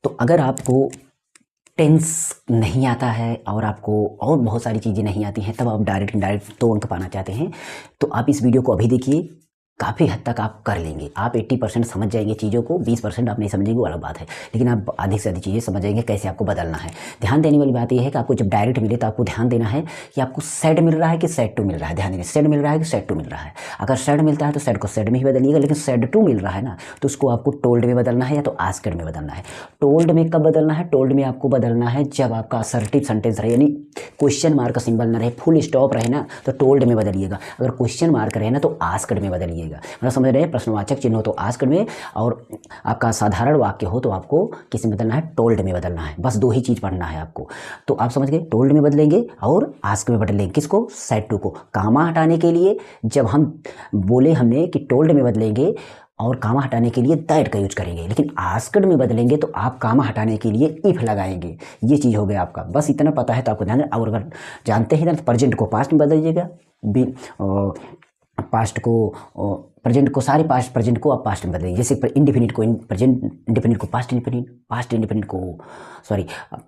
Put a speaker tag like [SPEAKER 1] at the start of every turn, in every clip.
[SPEAKER 1] तो अगर आपको टेंस नहीं आता है और आपको और बहुत सारी चीज़ें नहीं आती हैं, तब आप डायरेक्ट इनडायरेक्ट 2 अंक पाना चाहते हैं, तो आप इस वीडियो को अभी देखिए। काफ़ी हद तक आप कर लेंगे। आप 80% समझ जाएंगे चीज़ों को, 20% आप नहीं समझेंगे वो अलग बात है, लेकिन आप अधिक से अधिक चीज़ें समझ जाएंगे कैसे आपको बदलना है। ध्यान देने वाली बात यह है कि आपको जब डायरेक्ट मिले तो आपको ध्यान देना है कि आपको सेड मिल रहा है कि सेड टू मिल रहा है। ध्यान देना, सेड मिल रहा है कि सेड टू मिल रहा है। अगर सेड मिलता है तो सेड को सेड में ही बदलिएगा, लेकिन सेड टू मिल रहा है ना, तो उसको आपको टोल्ड में बदलना है या तो आस्क्ड में बदलना है। टोल्ड में कब बदलना है? टोल्ड में आपको बदलना है जब आपका असर्टिव सेंटेंस रहे, यानी क्वेश्चन मार्क का सिंबल ना रहे, फुल स्टॉप रहे ना, तो टोल्ड में बदलिएगा। अगर क्वेश्चन मार्क रहे ना तो आस्क्ड में बदलिएगा। मतलब समझ रहे हैं, प्रश्नवाचक चिन्ह हो तो आस्क्ड में, और आपका साधारण वाक्य हो तो आपको किस में बदलना है? टोल्ड में बदलना है। बस 2 ही चीज़ पढ़ना है आपको। तो आप समझ गए, टोल्ड में बदलेंगे और आस्क में बदलेंगे। किसको? सेड टू को। कामा हटाने के लिए जब हम बोले हमने कि टोल्ड में बदलेंगे और कामा हटाने के लिए दैट का यूज करेंगे, लेकिन आस्क्ड में बदलेंगे तो आप कामा हटाने के लिए इफ लगाएंगे। ये चीज़ हो गया आपका। बस इतना पता है तो आपको ध्यान। और अगर जानते ही ना तो प्रेजेंट को पास्ट में बदलिएगा, पास्ट को प्रेजेंट को, सारे पास्ट प्रेजेंट को आप पास्ट में बदलेंगे। जैसे इंडिफिनिट को प्रेजेंट इंडिफिनिट को पास्ट इंडिफिनिट, पास्ट इंडिफिनिट को सॉरी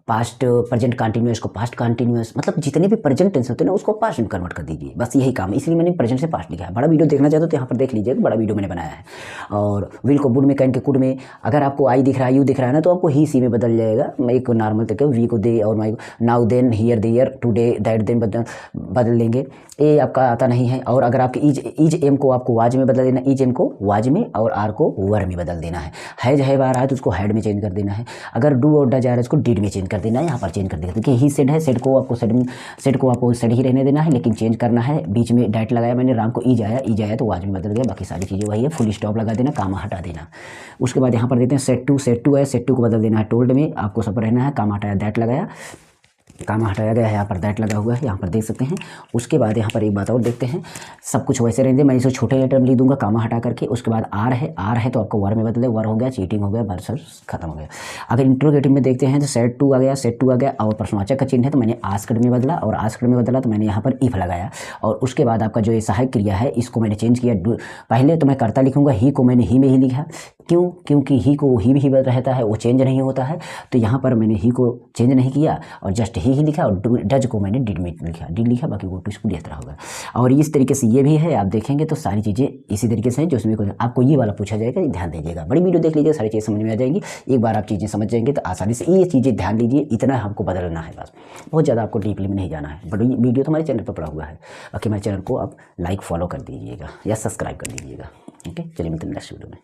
[SPEAKER 1] पास्ट प्रेजेंट कंटिन्यूअस को पास्ट कंटिन्यूअस, मतलब जितने भी प्रेजेंट टेंस होते हैं ना उसको पास्ट में कन्वर्ट कर दीजिए। बस यही काम है, इसलिए मैंने प्रेजेंट से पास्ट लिखा है। बड़ा वीडियो देखना चाहते हो तो यहाँ पर देख लीजिए, बड़ा वीडियो मैंने बनाया है। और विल को वुड में, कैन के कुड में, अगर आपको आई दिख रहा है, यू दिख रहा है ना, तो आपको ही सी में बदल जाएगा। मैं एक नॉर्मल तक वी को दे और my, now then, here there, today that then बदल लेंगे। ए आपका आता नहीं है। और अगर आपके ईज एम को आपको वाज में बदल देना, ईज एम को वाज में और आर को वर में बदल देना है। हैज हैव आ रहा है तो उसको हैड में चेंज कर देना है। अगर डू और डज आ रहा है उसको डिड में चेंज कर देना है। यहाँ पर चेंज कर देगा, क्योंकि ही सेड है, सेड को आपको सेड ही रहने देना है, लेकिन चेंज करना है। बीच में डैट लगाया मैंने, राम को ईज आया तो वाज में बदल गया। बाकी सारी चीज़ें वही है, फुल स्टॉप लगा देना, कामा हटा देना। उसके बाद यहाँ पर देते हैं सेड टू है, सेड टू को बदल देना है टोल्ड में, आपको सब रहना है। कामा हटाया, दैट लगाया, कामा हटाया गया है, यहाँ पर दैट लगा हुआ है, यहाँ पर देख सकते हैं। उसके बाद यहाँ पर एक बात और देखते हैं, सब कुछ वैसे रहेंगे। मैं इसे छोटे लेटर में लिख दूंगा कामा हटा करके। उसके बाद आर है तो आपको वर में बदले, वर हो गया, चीटिंग हो गया, वर्सेस खत्म हो गया। अगर इंट्रोगेटिव में देखते हैं तो सेड टू आ गया, और प्रश्नवाचक का चिन्ह है तो मैंने आस्क्ड में बदला, और आस्क्ड में बदला तो मैंने यहाँ पर इफ लगाया। और उसके बाद आपका जो ये सहायक क्रिया है इसको मैंने चेंज किया। पहले तो मैं कर्ता लिखूंगा, ही को मैंने ही में ही लिखा। क्यों? क्योंकि ही को ही में ही रहता है, वो चेंज नहीं होता है। तो यहाँ पर मैंने ही को चेंज नहीं किया और जस्ट ही लिखा, और डज को मैंने डिड में लिखा, बाकी वो टू स्कूल इस तरह होगा। और इस तरीके से ये भी है, आप देखेंगे तो सारी चीज़ें इसी तरीके से हैं। जो उसमें आपको ये वाला पूछा जाएगा, ध्यान दीजिएगा। बड़ी वीडियो देख लीजिए, सारी चीज़ें समझ में आ जाएंगी। एक बार आप चीज़ें समझ जाएंगे तो आसानी से ये चीज़ें ध्यान दीजिए, इतना हमको बदलना है बस, बहुत ज़्यादा आपको डीपली में नहीं जाना है। बड़ी वीडियो तो हमारे चैनल पर पड़ा हुआ है। बाकी हमारे चैनल को आप लाइक फॉलो कर दीजिएगा या सब्सक्राइब कर दीजिएगा। ओके, चलिए मिलते हैं नेक्स्ट वीडियो में।